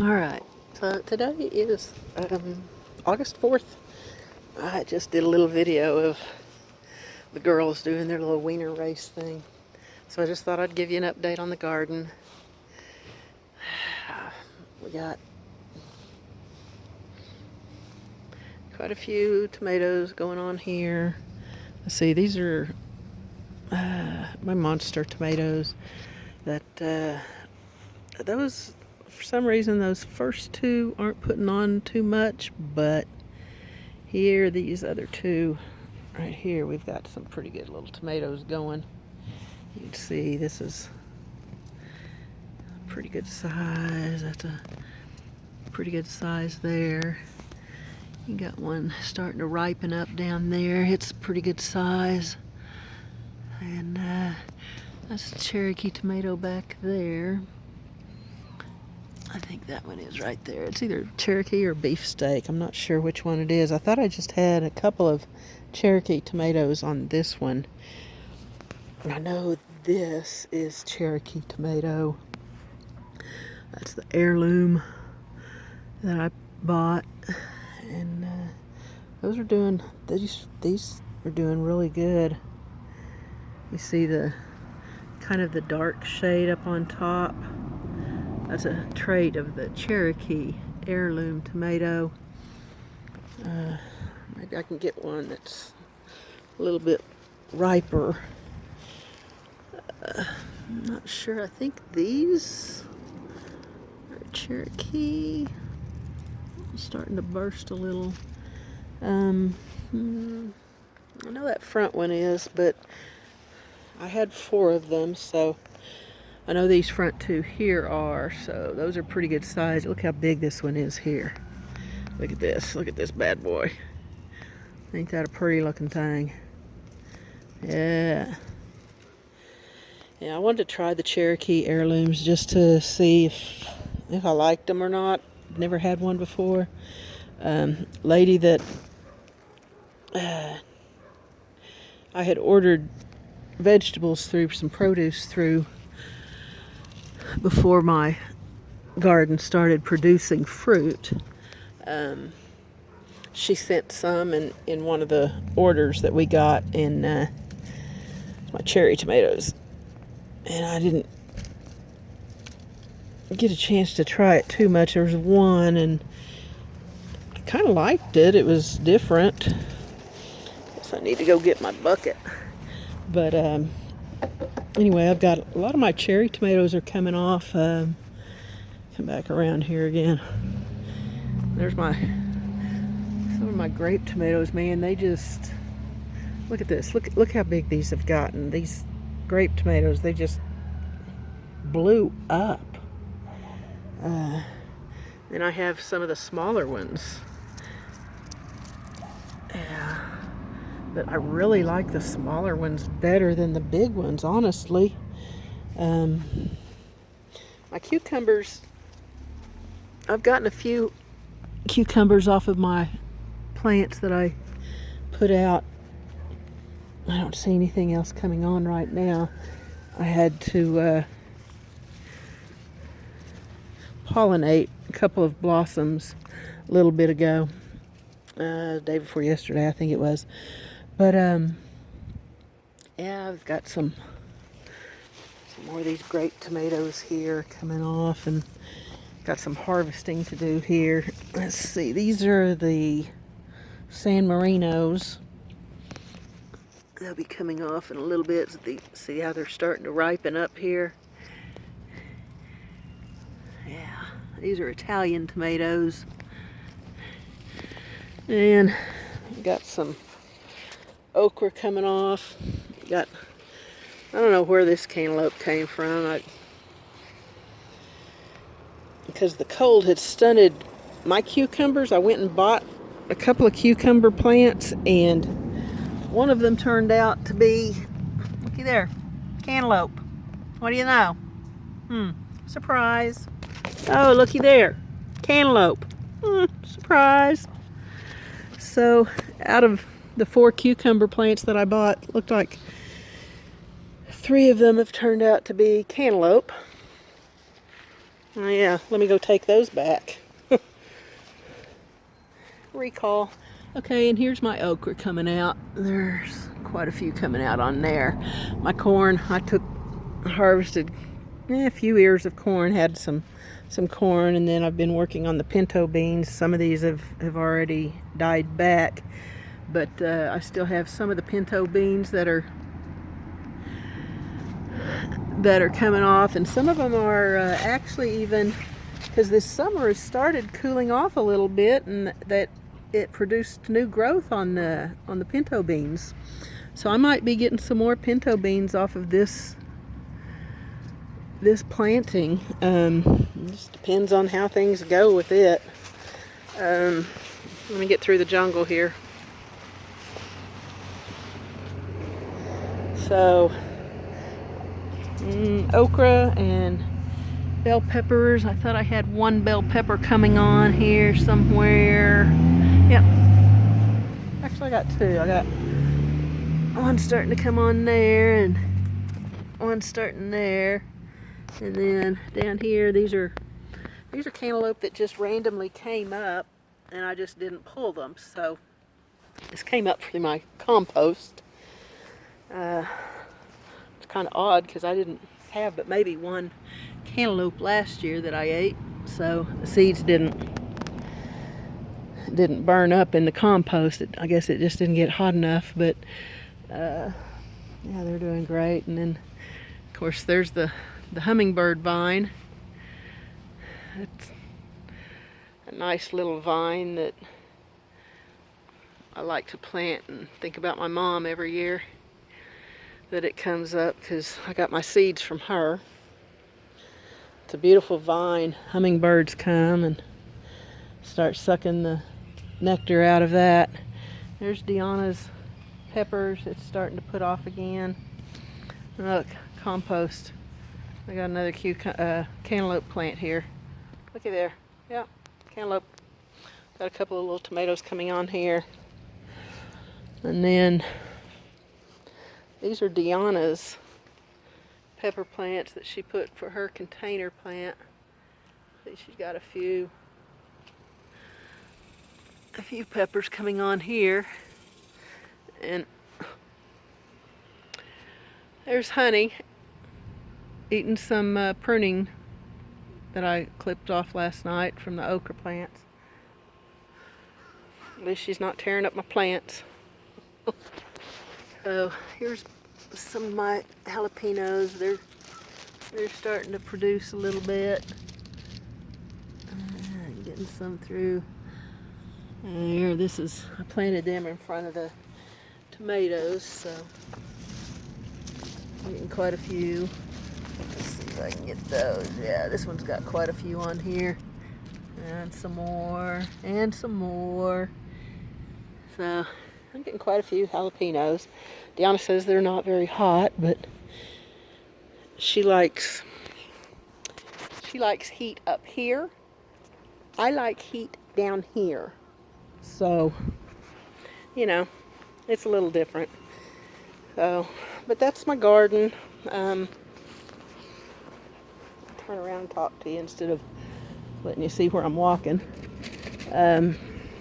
Alright, so today is August 4th. I just did a little video of the girls doing their little wiener race thing. So I just thought I'd give you an update on the garden. We got quite a few tomatoes going on here. Let's see, these are my monster tomatoes. Those, for some reason, those first two aren't putting on too much, but here, these other two right here, we've got some pretty good little tomatoes going. You can see this is a pretty good size. That's a pretty good size there. You got one starting to ripen up down there. It's a pretty good size. And that's a Cherokee tomato back there. I think that one is right there. It's either Cherokee or beefsteak. I'm not sure which one it is. I thought I just had a couple of Cherokee tomatoes on this one. I know this is Cherokee tomato. That's the heirloom that I bought. And these are doing really good. You see the kind of the dark shade up on top. That's a trait of the Cherokee heirloom tomato. Maybe I can get one that's a little bit riper. I'm not sure. I think these are Cherokee. I'm starting to burst a little. I know that front one is, but I had 4 of them, so I know these front 2 here are, so those are pretty good size. Look how big this one is here. Look at this. Look at this bad boy. Ain't that a pretty looking thing? Yeah. Yeah, I wanted to try the Cherokee heirlooms just to see if I liked them or not. Never had one before. Lady that I had ordered vegetables through, some produce through, before my garden started producing fruit. She sent some in one of the orders that we got in my cherry tomatoes. And I didn't get a chance to try it too much. There was one, and I kind of liked it. It was different. Guess I need to go get my bucket. But anyway, I've got a lot of my cherry tomatoes are coming off. Come back around here again. There's some of my grape tomatoes, man. They just, look at this. Look how big these have gotten. These grape tomatoes, they just blew up. Then I have some of the smaller ones. Yeah. But I really like the smaller ones better than the big ones, honestly. My cucumbers, I've gotten a few cucumbers off of my plants that I put out. I don't see anything else coming on right now. I had to pollinate a couple of blossoms a little bit ago. The day before yesterday, I think it was. But yeah, I've got some more of these grape tomatoes here coming off, and got some harvesting to do here. Let's see, these are the San Marinos. They'll be coming off in a little bit. See how they're starting to ripen up here? Yeah, these are Italian tomatoes. And got some okra coming off. I don't know where this cantaloupe came from. Because the cold had stunted my cucumbers, I went and bought a couple of cucumber plants, and one of them turned out to be, looky there, cantaloupe. What do you know? Surprise. Oh, looky there, cantaloupe. Surprise. So, out of the 4 cucumber plants that I bought, looked like 3 of them have turned out to be cantaloupe. Oh yeah, let me go take those back. Recall. Okay, and here's my okra coming out. There's quite a few coming out on there. My corn, I harvested a few ears of corn, had some corn, and then I've been working on the pinto beans. Some of these have already died back, but I still have some of the pinto beans that are coming off, and some of them are actually even, because this summer has started cooling off a little bit, and that it produced new growth on the pinto beans. So I might be getting some more pinto beans off of this planting. It just depends on how things go with it. Let me get through the jungle here. So okra and bell peppers. I thought I had one bell pepper coming on here somewhere. Yep. Actually, I got two. I got one starting to come on there, and one starting there. And then down here, these are cantaloupe that just randomly came up, and I just didn't pull them. So this came up through my compost. It's kind of odd because I didn't have but maybe one cantaloupe last year that I ate, so the seeds didn't burn up in the compost. I guess it just didn't get hot enough, but yeah, they're doing great. And then of course there's the hummingbird vine. It's a nice little vine that I like to plant and think about my mom every year that it comes up, because I got my seeds from her. It's a beautiful vine. Hummingbirds come and start sucking the nectar out of that. There's Deanna's peppers. It's starting to put off again. Look, compost. I got another cantaloupe plant here. Looky there. Yeah, cantaloupe. Got a couple of little tomatoes coming on here. And then these are Deanna's pepper plants that she put for her container plant. See, she's got a few peppers coming on here. And there's Honey eating some pruning that I clipped off last night from the okra plants. At least she's not tearing up my plants. So here's some of my jalapenos. They're starting to produce a little bit. Getting some through there. I planted them in front of the tomatoes, so I'm getting quite a few. Let's see if I can get those. Yeah, this one's got quite a few on here. And some more, and some more. So I'm getting quite a few jalapenos. Deanna says they're not very hot, but she likes heat up here. I like heat down here. So, you know, it's a little different. So, but that's my garden. Turn around and talk to you instead of letting you see where I'm walking.